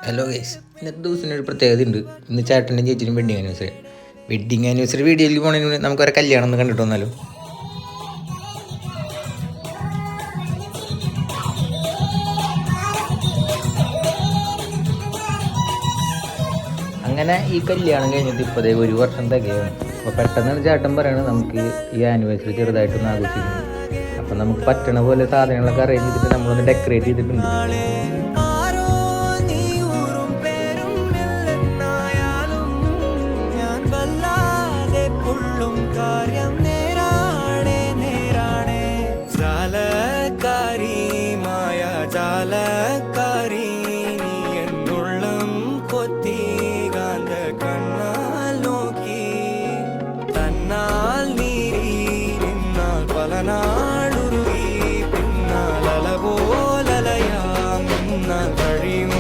Hello guys, ഇന്നത്തെ ദിവസത്തിനൊരു പ്രത്യേകത ഉണ്ട്. ഇന്ന് ചേട്ടൻ്റെ ചേച്ചിനും വെഡ്ഡിങ് ആനിവേഴ്സറി വീഡിയോയിൽ പോകണമെങ്കിൽ നമുക്കൊരു കല്യാണം ഒന്ന് കണ്ടിട്ട് വന്നാലോ. അങ്ങനെ ഈ കല്യാണം കഴിഞ്ഞിട്ട് ഇപ്പോഴേ 1 വർഷം തികയാണ്. അപ്പോൾ പെട്ടെന്നാണ് ചേട്ടൻ പറയുന്നത് നമുക്ക് ഈ ആനിവേഴ്സറി ചെറുതായിട്ടൊന്ന് ആഘോഷിക്കുന്നു. അപ്പം നമുക്ക് പറ്റണ പോലെ സാധനങ്ങളൊക്കെ അറേഞ്ച് ചെയ്തിട്ട് നമ്മളൊന്ന് ഡെക്കറേറ്റ് ചെയ്തിട്ടുണ്ട്. ജാലക്കാരി എന്നുള്ളം കൊത്തി കാന്ത കണ്ണാൽ നോക്കി തന്നാൽ നീരി നിന്നാൽ പല നാളുരുകി പിന്നാൽ അല പോലലയാം നിന്നാൽ കഴിയും